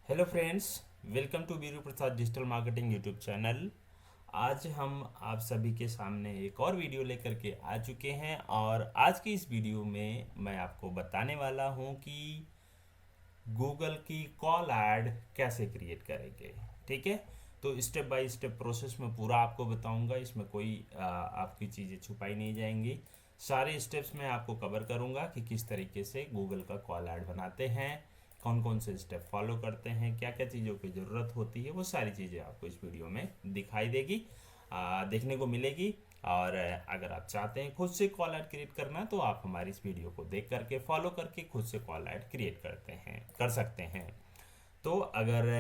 Hello friends, welcome to Veeru Prasad digital marketing YouTube channel. आज हम आप सभी के सामने एक और वीडियो लेकर के आ चुके हैं और आज की इस वीडियो में मैं आपको बताने वाला हूं कि गूगल की कॉल ऐड कैसे क्रिएट करेंगे। ठीक है, तो स्टेप बाय स्टेप प्रोसेस में पूरा आपको बताऊंगा। इसमें कोई आपकी चीज़ें छुपाई नहीं जाएंगी। सारे स्टेप्स मैं आपको कवर करूंगा कि किस तरीके से गूगल का कॉल ऐड बनाते हैं, कौन कौन से स्टेप फॉलो करते हैं, क्या क्या चीज़ों की ज़रूरत होती है, वो सारी चीज़ें आपको इस वीडियो में दिखाई देगी, देखने को मिलेगी। और अगर आप चाहते हैं खुद से कॉल ऐड क्रिएट करना तो आप हमारी इस वीडियो को देख करके फॉलो करके खुद से कॉल ऐड क्रिएट कर सकते हैं। तो अगर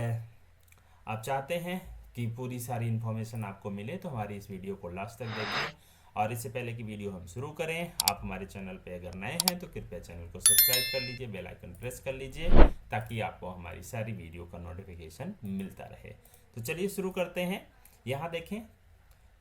आप चाहते हैं कि पूरी सारी इन्फॉर्मेशन आपको मिले तो हमारी इस वीडियो को लास्ट तक देखें। और इससे पहले कि वीडियो हम शुरू करें, आप हमारे चैनल पे अगर नए हैं तो कृपया चैनल को सब्सक्राइब कर लीजिए, बेल आइकन प्रेस कर लीजिए ताकि आपको हमारी सारी वीडियो का नोटिफिकेशन मिलता रहे। तो चलिए शुरू करते हैं। यहाँ देखें,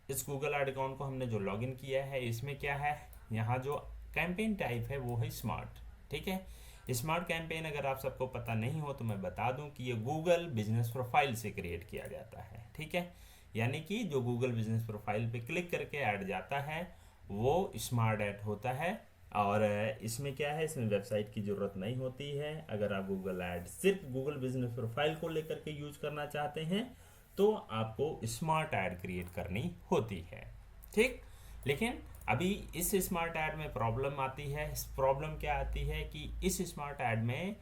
इस गूगल ऐड अकाउंट को हमने जो लॉगिन किया है इसमें क्या है, यहाँ जो कैंपेन टाइप है वो है स्मार्ट। ठीक है, स्मार्ट कैंपेन अगर आप सबको पता नहीं हो तो मैं बता दूं कि ये गूगल बिजनेस प्रोफाइल से क्रिएट किया जाता है। ठीक है, यानी कि जो गूगल बिजनेस प्रोफाइल पे क्लिक करके ऐड जाता है वो स्मार्ट ऐड होता है। और इसमें क्या है, इसमें वेबसाइट की ज़रूरत नहीं होती है। अगर आप गूगल ऐड सिर्फ गूगल बिजनेस प्रोफाइल को लेकर के यूज करना चाहते हैं तो आपको स्मार्ट ऐड क्रिएट करनी होती है। ठीक, लेकिन अभी इस स्मार्ट ऐड में प्रॉब्लम आती है। प्रॉब्लम क्या आती है कि इस स्मार्ट ऐड में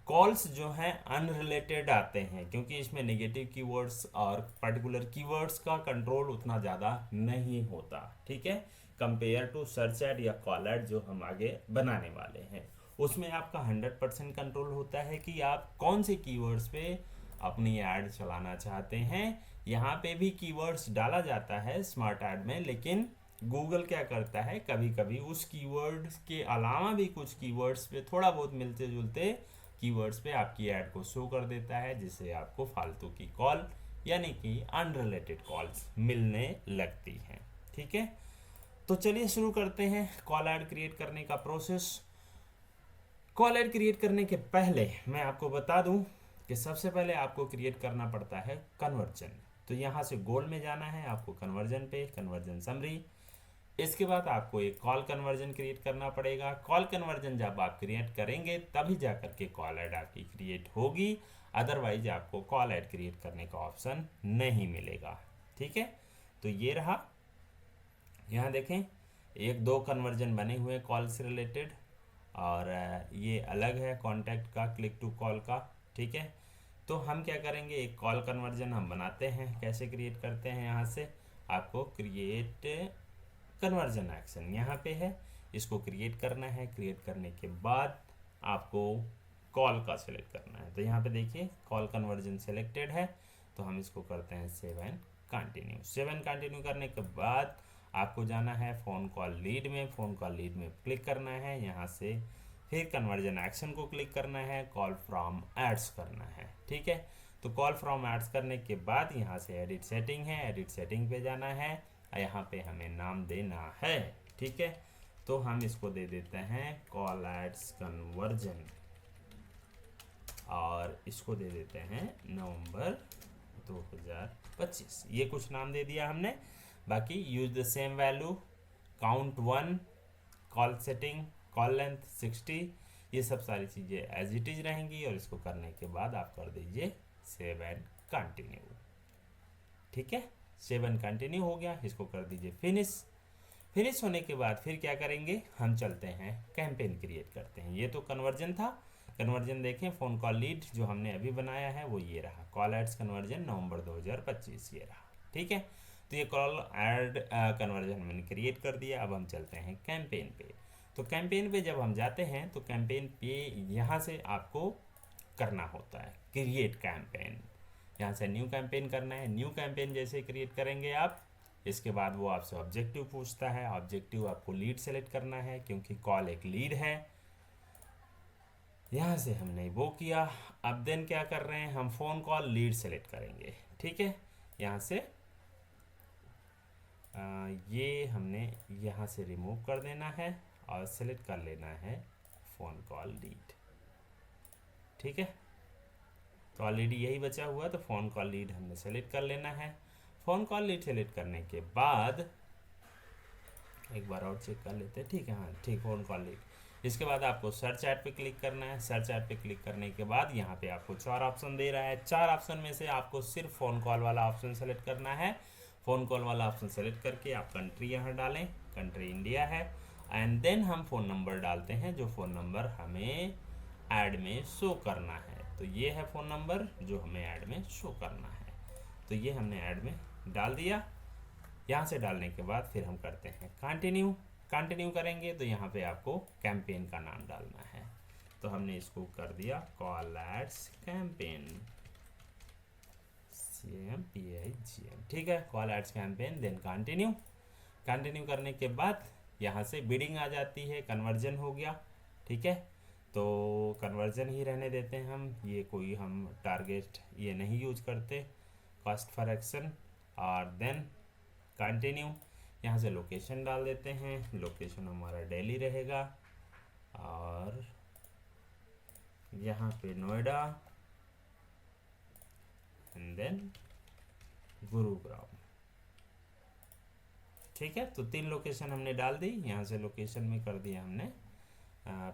कॉल्स जो हैं अनरिलेटेड आते हैं, क्योंकि इसमें नेगेटिव कीवर्ड्स और पर्टिकुलर कीवर्ड्स का कंट्रोल उतना ज़्यादा नहीं होता। ठीक है, कंपेयर टू सर्च ऐड या कॉल ऐड जो हम आगे बनाने वाले हैं उसमें आपका 100% कंट्रोल होता है कि आप कौन से कीवर्ड्स पे अपनी ऐड चलाना चाहते हैं। यहाँ पे भी कीवर्ड्स डाला जाता है स्मार्ट ऐड में, लेकिन गूगल क्या करता है, कभी कभी उस कीवर्ड्स के अलावा भी कुछ कीवर्ड्स पे थोड़ा बहुत मिलते जुलते कीवर्ड्स पे आपकी ऐड को शो कर देता है, जिससे आपको फालतू की कॉल यानी कि अनरिलेटेड कॉल्स मिलने लगती हैं। ठीक है, तो चलिए शुरू करते हैं कॉल ऐड क्रिएट करने का प्रोसेस। कॉल ऐड क्रिएट करने के पहले मैं आपको बता दूं कि सबसे पहले आपको क्रिएट करना पड़ता है कन्वर्जन। तो यहाँ से गोल में जाना है आपको, कन्वर्जन पे, कन्वर्जन समरी। इसके बाद आपको एक कॉल कन्वर्जन क्रिएट करना पड़ेगा। कॉल कन्वर्जन जब आप क्रिएट करेंगे तभी जा करके कॉल ऐड आपकी क्रिएट होगी, अदरवाइज आपको कॉल ऐड क्रिएट करने का ऑप्शन नहीं मिलेगा। ठीक है, तो ये रहा। यहाँ देखें, एक दो कन्वर्जन बने हुए कॉल से रिलेटेड, और ये अलग है कॉन्टैक्ट का, क्लिक टू कॉल का। ठीक है, तो हम क्या करेंगे, एक कॉल कन्वर्जन हम बनाते हैं। कैसे क्रिएट करते हैं, यहाँ से आपको क्रिएट कन्वर्जन एक्शन यहाँ पे है, इसको क्रिएट करना है। क्रिएट करने के बाद आपको कॉल का सिलेक्ट करना है। तो यहाँ पे देखिए कॉल कन्वर्जन सिलेक्टेड है, तो हम इसको करते हैं save and continue. Save and continue करने के बाद आपको जाना है फ़ोन कॉल लीड में। फ़ोन कॉल लीड में क्लिक करना है, यहाँ से फिर कन्वर्जन एक्शन को क्लिक करना है, कॉल फ्रॉम एड्स करना है। ठीक है, तो कॉल फ्रॉम एड्स करने के बाद यहाँ से एडिट सेटिंग है, एडिट सेटिंग पे जाना है। यहाँ पे हमें नाम देना है। ठीक है, तो हम इसको दे देते हैं कॉल एड्स कन्वर्जन, और इसको दे देते हैं नवंबर 2025। ये कुछ नाम दे दिया हमने। बाकी use the same value, count 1, call setting, call length 60, ये सब सारी चीज़ें एज इट इज रहेंगी। और इसको करने के बाद आप कर दीजिए सेव एंड कंटिन्यू। ठीक है, सेव एंड कंटिन्यू हो गया, इसको कर दीजिए फिनिश। फिनिश होने के बाद फिर क्या करेंगे, हम चलते हैं कैंपेन क्रिएट करते हैं। ये तो कन्वर्जन था। कन्वर्जन देखें, फ़ोन कॉल लीड जो हमने अभी बनाया है वो ये रहा, कॉल एड्स कन्वर्जन नवंबर 2025, ये रहा। ठीक है, तो ये कॉल ऐड कन्वर्जन मैंने क्रिएट कर दिया। अब हम चलते हैं कैंपेन पे। तो कैंपेन पे जब हम जाते हैं तो कैंपेन पे यहाँ से आपको करना होता है क्रिएट कैंपेन। यहाँ से न्यू कैंपेन करना है। न्यू कैंपेन जैसे क्रिएट करेंगे आप, इसके बाद वो आपसे ऑब्जेक्टिव पूछता है। ऑब्जेक्टिव आपको लीड सेलेक्ट करना है क्योंकि कॉल एक लीड है। यहाँ से हमने वो किया। अब देन क्या कर रहे हैं, हम फ़ोन कॉल लीड सेलेक्ट करेंगे। ठीक है, यहाँ से ये हमने यहाँ से रिमूव कर देना है और सेलेक्ट कर लेना है फ़ोन कॉल लीड। ठीक है, तो ऑलरेडी यही बचा हुआ, तो फ़ोन कॉल लीड हमने सेलेक्ट कर लेना है। फ़ोन कॉल लीड सेलेक्ट करने के बाद एक बार और चेक कर लेते हैं, ठीक है, हाँ ठीक, फ़ोन कॉल लीड। इसके बाद आपको सर्च ऐड पे क्लिक करना है। सर्च ऐड पे क्लिक करने के बाद यहाँ पे आपको 4 ऑप्शन दे रहा है। 4 ऑप्शन में से आपको सिर्फ फ़ोन कॉल वाला ऑप्शन सेलेक्ट करना है। फ़ोन कॉल वाला ऑप्शन सेलेक्ट करके आप कंट्री यहाँ डालें, कंट्री इंडिया है, एंड देन हम फ़ोन नंबर डालते हैं जो फ़ोन नंबर हमें ऐड में शो करना है। तो ये है फ़ोन नंबर जो हमें ऐड में शो करना है, तो ये हमने ऐड में डाल दिया। यहाँ से डालने के बाद फिर हम करते हैं कंटिन्यू। कंटिन्यू करेंगे तो यहाँ पे आपको कैंपेन का नाम डालना है, तो हमने इसको कर दिया कॉल एड्स कैंपेन, CAMPAIGN, ठीक है, call ads campaign, then continue. Continue करने के बाद यहाँ से बिडिंग आ जाती है, कन्वर्जन हो गया, ठीक है, तो कन्वर्जन ही रहने देते हैं हम, ये कोई हम टारगेट ये नहीं यूज करते, कॉस्ट फॉर एक्शन। और देन कंटिन्यू, यहाँ से लोकेशन डाल देते हैं, लोकेशन हमारा दिल्ली रहेगा, और यहाँ पे नोएडा, एंड देन गुरुग्राम, ठीक है। तो 3 लोकेशन हमने डाल दी। यहाँ से लोकेशन में कर दिया हमने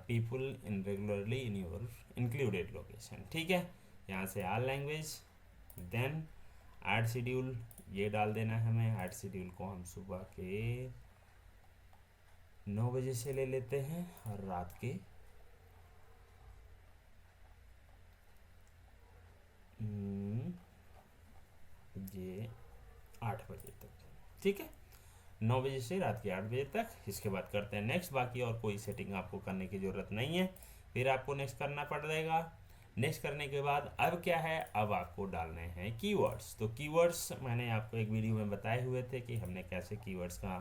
people in regularly in your included location, ठीक है। यहाँ से all language, then add schedule, ये डाल देना है हमें। ऐड शेड्यूल को हम सुबह के 9 बजे से ले लेते हैं और रात के ये 8 बजे तक, ठीक है, 9 बजे से रात के 8 बजे तक। इसके बाद करते हैं नेक्स्ट। बाकी और कोई सेटिंग आपको करने की ज़रूरत नहीं है, फिर आपको नेक्स्ट करना पड़ेगा। नेक्स्ट करने के बाद अब क्या है, अब आपको डालने हैं कीवर्ड्स। तो कीवर्ड्स मैंने आपको एक वीडियो में बताए हुए थे कि हमने कैसे कीवर्ड्स का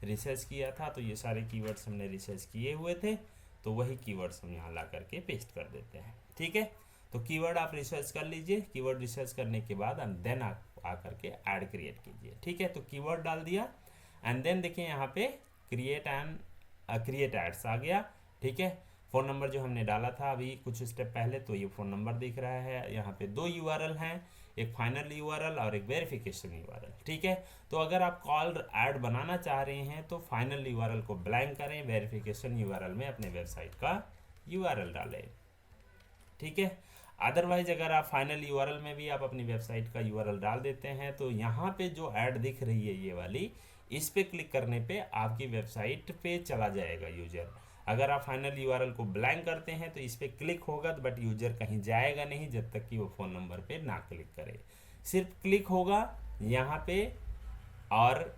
रिसर्च किया था, तो ये सारे कीवर्ड्स हमने रिसर्च किए हुए थे, तो वही कीवर्ड्स हम यहाँ ला करके पेस्ट कर देते हैं, ठीक है। तो कीवर्ड आप रिसर्च कर लीजिए। कीवर्ड रिसर्च करने के बाद एंड देन आप आकर के ऐड क्रिएट कीजिए, ठीक है। तो कीवर्ड डाल दिया, एंड देन देखिए यहाँ पे क्रिएट एड्स आ गया, ठीक है। फ़ोन नंबर जो हमने डाला था अभी कुछ स्टेप पहले, तो ये फ़ोन नंबर दिख रहा है। यहाँ पे 2 URL हैं, एक फाइनल URL और एक वेरिफिकेशन URL, ठीक है। तो अगर आप कॉल ऐड बनाना चाह रहे हैं तो फाइनल URL को ब्लैंक करें, वेरिफिकेशन URL में अपने वेबसाइट का URL डालें, ठीक है। अदरवाइज अगर आप फाइनल URL में भी आप अपनी वेबसाइट का URL डाल देते हैं तो यहाँ पे जो ऐड दिख रही है ये वाली, इस पे क्लिक करने पे आपकी वेबसाइट पे चला जाएगा यूजर। अगर आप फाइनल URL को ब्लैंक करते हैं तो इस पे क्लिक होगा, बट यूजर कहीं जाएगा नहीं जब तक कि वो फ़ोन नंबर पे ना क्लिक करे। सिर्फ क्लिक होगा यहाँ पे, और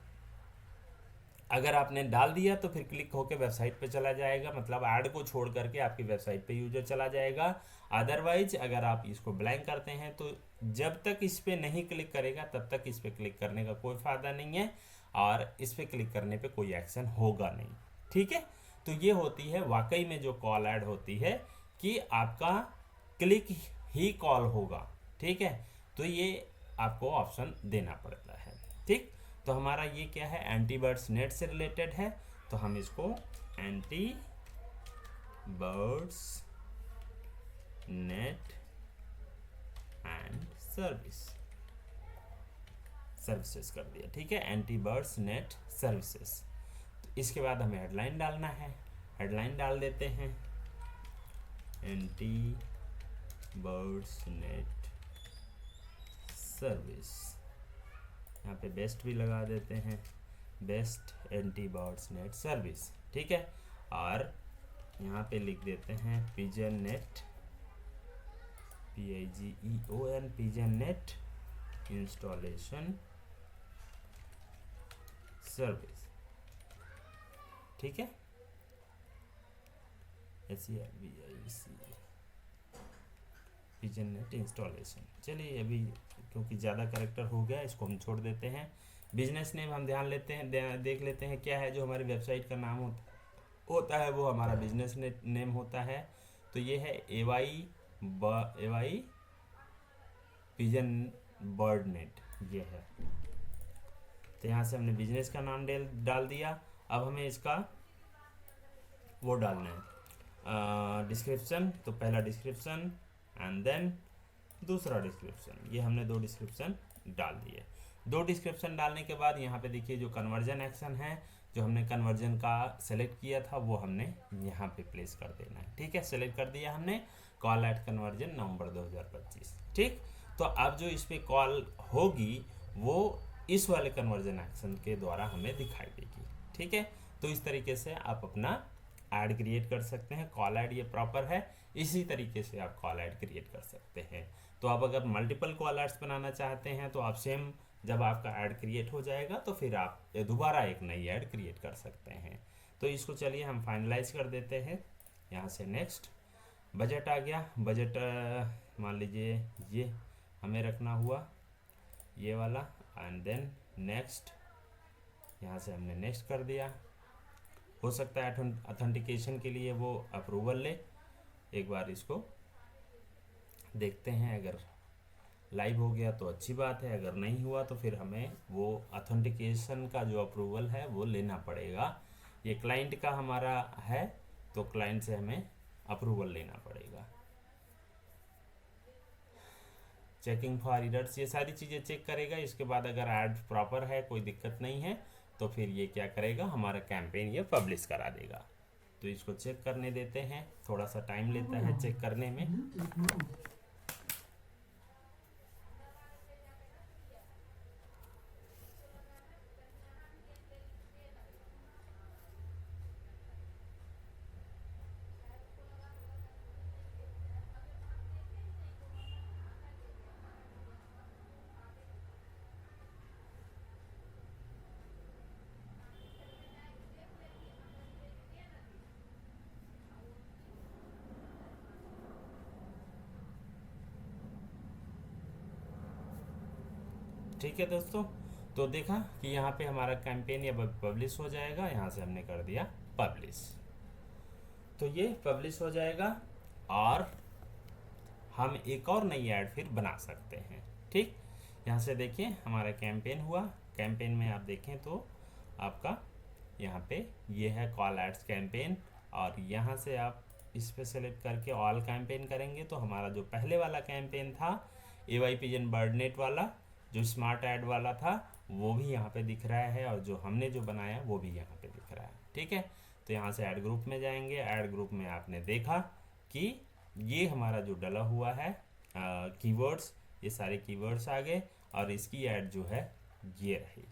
अगर आपने डाल दिया तो फिर क्लिक होकर वेबसाइट पे चला जाएगा, मतलब ऐड को छोड़ करके आपकी वेबसाइट पे यूजर चला जाएगा। अदरवाइज अगर आप इसको ब्लैंक करते हैं तो जब तक इस पे नहीं क्लिक करेगा तब तक इस पे क्लिक करने का कोई फ़ायदा नहीं है, और इस पे क्लिक करने पे कोई एक्शन होगा नहीं, ठीक है। तो ये होती है वाकई में जो कॉल ऐड होती है कि आपका क्लिक ही कॉल होगा, ठीक है। तो ये आपको ऑप्शन देना पड़ता है, ठीक। तो हमारा ये क्या है, एंटीबर्ड्स नेट से रिलेटेड है, तो हम इसको anti birds net and services कर दिया, ठीक है, एंटी बर्ड्स नेट सर्विसेज। तो इसके बाद हमें हेडलाइन डालना है, हेडलाइन डाल देते हैं एंटी बर्ड्स नेट सर्विस, यहाँ पे बेस्ट भी लगा देते हैं, best anti birds net service, ठीक है। और यहाँ पे लिख देते हैं pigeon net, PIGEON pigeon net installation service, ठीक है, पिजन नेट इंस्टॉलेशन। चलिए अभी क्योंकि ज़्यादा कैरेक्टर हो गया इसको हम छोड़ देते हैं। बिजनेस नेम हम ध्यान लेते हैं, देख लेते हैं क्या है जो हमारी वेबसाइट का नाम होता है, वो हमारा बिजनेस नेम होता है। तो ये है AY पिजन बर्ड नेट, ये है। तो यहाँ से हमने बिजनेस का नाम डाल दिया। अब हमें इसका वो डालना है डिस्क्रिप्शन, तो पहला डिस्क्रिप्शन एंड देन दूसरा डिस्क्रिप्शन, ये हमने 2 डिस्क्रिप्शन डाल दिए। 2 डिस्क्रिप्शन डालने के बाद यहाँ पे देखिए जो कन्वर्जन एक्शन है, जो हमने कन्वर्जन का सेलेक्ट किया था वो हमने यहाँ पे प्लेस कर देना है। ठीक है, सेलेक्ट कर दिया हमने, कॉल एट कन्वर्जन नवंबर 2025। ठीक, तो अब जो इस पर कॉल होगी वो इस वाले कन्वर्जन एक्शन के द्वारा हमें दिखाई देगी। ठीक है, तो इस तरीके से आप अपना ऐड क्रिएट कर सकते हैं। कॉल ऐड ये प्रॉपर है, इसी तरीके से आप कॉल ऐड क्रिएट कर सकते हैं। तो आप अगर मल्टीपल कॉल ऐड्स बनाना चाहते हैं तो आप सेम, जब आपका ऐड क्रिएट हो जाएगा तो फिर आप दोबारा एक नई ऐड क्रिएट कर सकते हैं। तो इसको चलिए हम फाइनलाइज कर देते हैं। यहाँ से नेक्स्ट, बजट आ गया। बजट मान लीजिए ये हमें रखना हुआ, ये वाला, एंड देन नेक्स्ट, यहाँ से हमने नेक्स्ट कर दिया। हो सकता है ऑथेंटिकेशन के लिए वो अप्रूवल ले, एक बार इसको देखते हैं। अगर लाइव हो गया तो अच्छी बात है, अगर नहीं हुआ तो फिर हमें वो ऑथेंटिकेशन का जो अप्रूवल है वो लेना पड़ेगा। ये क्लाइंट का हमारा है तो क्लाइंट से हमें अप्रूवल लेना पड़ेगा। चेकिंग फॉर एरर्स, ये सारी चीज़ें चेक करेगा। इसके बाद अगर ऐड प्रॉपर है, कोई दिक्कत नहीं है, तो फिर ये क्या करेगा, हमारा कैंपेन ये पब्लिश करा देगा। तो इसको चेक करने देते हैं, थोड़ा सा टाइम लेता है चेक करने में। ठीक है दोस्तों, तो देखा कि यहाँ पे हमारा कैंपेन ये पब्लिश हो जाएगा। यहाँ से हमने कर दिया पब्लिश, तो ये पब्लिश हो जाएगा और हम एक और नई ऐड फिर बना सकते हैं। ठीक, यहाँ से देखिए हमारा कैंपेन हुआ। कैंपेन में आप देखें तो आपका यहाँ पे ये है कॉल एड्स कैंपेन, और यहाँ से आप इस पे सेलेक्ट करके ऑल कैंपेन करेंगे तो हमारा जो पहले वाला कैंपेन था AY पिजन बर्डनेट वाला, जो स्मार्ट ऐड वाला था, वो भी यहाँ पे दिख रहा है, और जो हमने जो बनाया वो भी यहाँ पे दिख रहा है। ठीक है, तो यहाँ से ऐड ग्रुप में जाएंगे। ऐड ग्रुप में आपने देखा कि ये हमारा जो डला हुआ है कीवर्ड्स, ये सारे कीवर्ड्स आ गए, और इसकी ऐड जो है ये रही।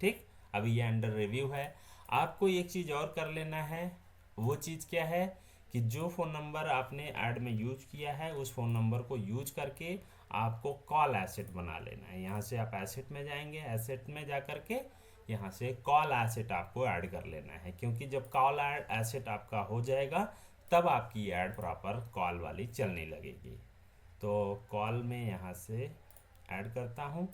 ठीक, अभी ये अंडर रिव्यू है। आपको एक चीज़ और कर लेना है, वो चीज़ क्या है कि जो फ़ोन नंबर आपने ऐड में यूज किया है उस फ़ोन नंबर को यूज करके आपको कॉल एसेट बना लेना है। यहाँ से आप एसेट में जाएंगे, एसेट में जा कर के यहाँ से कॉल एसेट आपको ऐड कर लेना है, क्योंकि जब कॉल एसेट आपका हो जाएगा तब आपकी ऐड प्रॉपर कॉल वाली चलने लगेगी। तो कॉल में यहाँ से ऐड करता हूँ,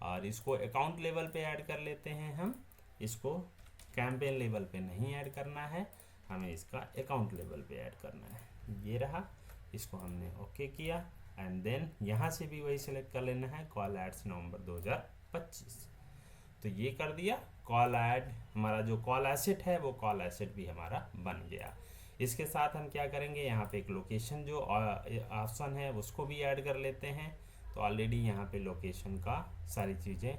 और इसको अकाउंट लेवल पे ऐड कर लेते हैं हम। इसको कैंपेन लेवल पे नहीं ऐड करना है, हमें इसका अकाउंट लेवल पे ऐड करना है। ये रहा, इसको हमने ओके किया, एंड देन यहाँ से भी वही सेलेक्ट कर लेना है, कॉल एड्स नवंबर 2025। तो ये कर दिया। कॉल ऐड, हमारा जो कॉल एसेट है वो कॉल एसेट भी हमारा बन गया। इसके साथ हम क्या करेंगे, यहाँ पे एक लोकेशन जो ऑप्शन है उसको भी ऐड कर लेते हैं। तो ऑलरेडी यहाँ पे लोकेशन का सारी चीज़ें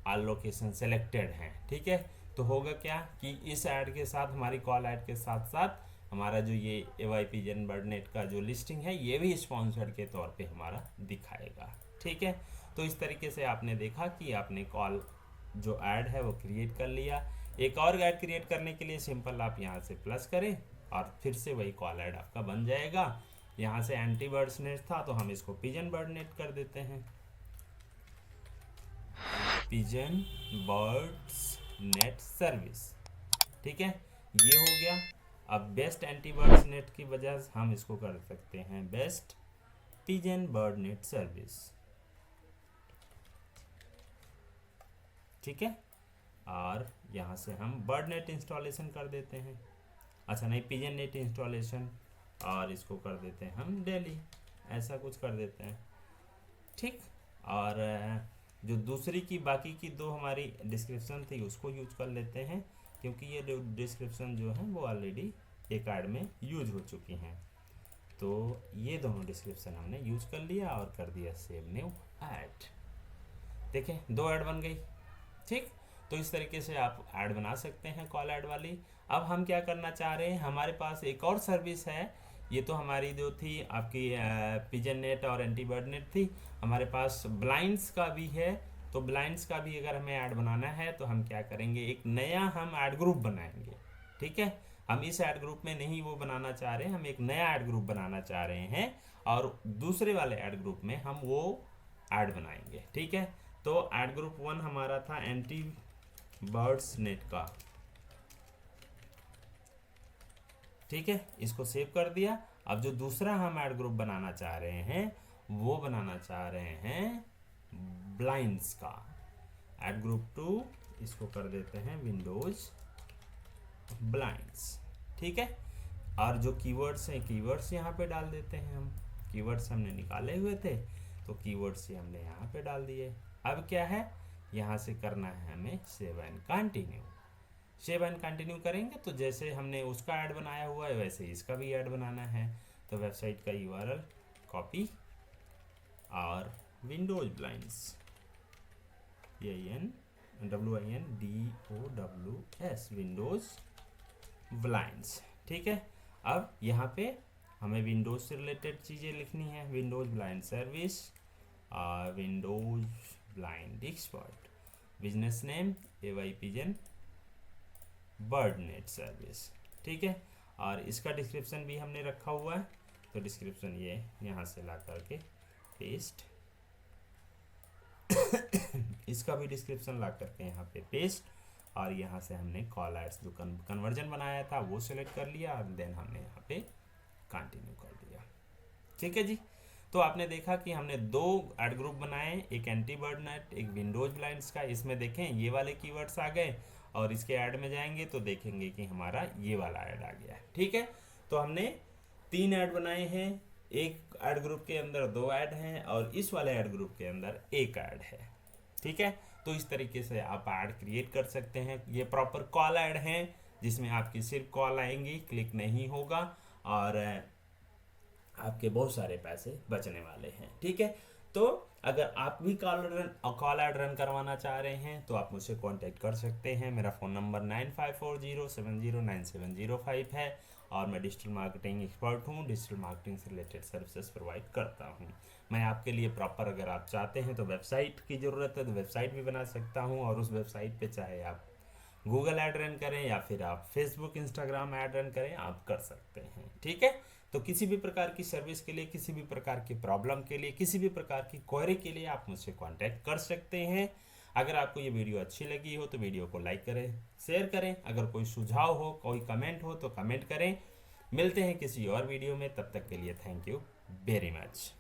ऑल लोकेशन सेलेक्टेड हैं। ठीक है, तो होगा क्या कि इस ऐड के साथ, हमारी कॉल ऐड के साथ साथ हमारा जो ये AY पिजन बर्डनेट का जो लिस्टिंग है ये भी स्पॉन्सर्ड के तौर पे हमारा दिखाएगा। ठीक है, तो इस तरीके से आपने देखा कि आपने कॉल जो ऐड है वो क्रिएट कर लिया। एक और ऐड क्रिएट करने के लिए सिंपल आप यहाँ से प्लस करें और फिर से वही कॉल ऐड आपका बन जाएगा। यहाँ से एंटी बर्ड्स नेट था तो हम इसको पिजन बर्ड नेट कर देते हैं, पिजन बर्ड्स नेट सर्विस। ठीक है, ये हो गया। अब बेस्ट एंटी बर्ड्स नेट की वजह से हम इसको कर सकते हैं best pigeon bird net service. ठीक है, और यहाँ से हम बर्ड नेट इंस्टॉलेशन कर देते हैं। अच्छा नहीं, पिजन नेट इंस्टॉलेशन, और इसको कर देते हैं हम डेली, ऐसा कुछ कर देते हैं। ठीक, और जो दूसरी की बाकी की 2 हमारी डिस्क्रिप्शन थी उसको यूज कर लेते हैं, क्योंकि ये डिस्क्रिप्शन जो है वो ऑलरेडी एक ऐड में यूज हो चुकी हैं। तो ये दोनों डिस्क्रिप्शन हमने यूज कर लिया और कर दिया सेव न्यू ऐड। देखें 2 ऐड बन गई। ठीक, तो इस तरीके से आप ऐड बना सकते हैं कॉल ऐड वाली। अब हम क्या करना चाह रहे हैं, हमारे पास एक और सर्विस है। ये तो हमारी जो थी आपकी पिजन नेट और एंटीबर्ड नेट थी। हमारे पास ब्लाइंड्स का भी है। तो ब्लाइंड्स का भी अगर हमें ऐड बनाना है तो हम क्या करेंगे, एक नया हम ऐड ग्रुप बनाएंगे। ठीक है, हम इस ऐड ग्रुप में नहीं वो बनाना चाह रहे हैं, हम एक नया ऐड ग्रुप बनाना चाह रहे हैं और दूसरे वाले ऐड ग्रुप में हम वो ऐड बनाएंगे। ठीक है, तो ऐड ग्रुप 1 हमारा था एंटी बर्ड्स नेट का। ठीक है, इसको सेव कर दिया। अब जो दूसरा हम ऐड ग्रुप बनाना चाह रहे हैं वो बनाना चाह रहे हैं ब्लाइंड्स का। ऐड ग्रुप 2 इसको कर देते हैं विंडोज ब्लाइंड्स। ठीक है, और जो कीवर्ड्स हैं कीवर्ड्स यहाँ पे डाल देते हैं हम। कीवर्ड्स हमने निकाले हुए थे तो कीवर्ड्स से हमने यहाँ पे डाल दिए। अब क्या है, यहाँ से करना है हमें save and continue. Save and continue करेंगे तो जैसे हमने उसका ऐड बनाया हुआ है वैसे इसका भी ऐड बनाना है। तो वेबसाइट का यूआरएल कॉपी और Windows blinds WINDOWS Windows blinds. ठीक है, अब यहाँ पे हमें विंडोज से रिलेटेड चीज़ें लिखनी है। Windows blind service, Windows blind expert, business name AY pigeon bird net service. ठीक है, और इसका डिस्क्रिप्शन भी हमने रखा हुआ है। तो डिस्क्रिप्शन ये यहाँ से ला करके पेस्ट इसका भी डिस्क्रिप्शन ला करके यहाँ पे पेस्ट, और यहाँ से हमने कॉल एड्स जो कन्वर्जन बनाया था वो सिलेक्ट कर लिया और देन हमने यहाँ पे कंटिन्यू कर दिया। ठीक है जी, तो आपने देखा कि हमने 2 ऐड ग्रुप बनाए, एक एंटी बर्ड नेट, एक विंडोज ब्लाइंड्स का। इसमें देखें ये वाले कीवर्ड्स आ गए और इसके ऐड में जाएंगे तो देखेंगे कि हमारा ये वाला ऐड आ गया है। ठीक है, तो हमने 3 ऐड बनाए हैं, एक ऐड ग्रुप के अंदर 2 ऐड हैं और इस वाले ऐड ग्रुप के अंदर 1 ऐड है। ठीक है, तो इस तरीके से आप ऐड क्रिएट कर सकते हैं। ये प्रॉपर कॉल ऐड हैं जिसमें आपकी सिर्फ कॉल आएंगी, क्लिक नहीं होगा और आपके बहुत सारे पैसे बचने वाले हैं। ठीक है, तो अगर आप भी कॉल ऐड रन करवाना चाह रहे हैं तो आप मुझसे कांटेक्ट कर सकते हैं। मेरा फ़ोन नंबर 9540709705 है और मैं डिजिटल मार्केटिंग एक्सपर्ट हूँ। डिजिटल मार्केटिंग से रिलेटेड सर्विसेज प्रोवाइड करता हूँ। मैं आपके लिए प्रॉपर, अगर आप चाहते हैं तो वेबसाइट की ज़रूरत है तो वेबसाइट भी बना सकता हूँ, और उस वेबसाइट पे चाहे आप गूगल ऐड रन करें या फिर आप फेसबुक इंस्टाग्राम ऐड रन करें, आप कर सकते हैं। ठीक है, तो किसी भी प्रकार की सर्विस के लिए, किसी भी प्रकार की प्रॉब्लम के लिए, किसी भी प्रकार की क्वेरी के लिए आप मुझसे कांटेक्ट कर सकते हैं। अगर आपको ये वीडियो अच्छी लगी हो तो वीडियो को लाइक करें, शेयर करें। अगर कोई सुझाव हो, कोई कमेंट हो तो कमेंट करें। मिलते हैं किसी और वीडियो में, तब तक के लिए थैंक यू वेरी मच।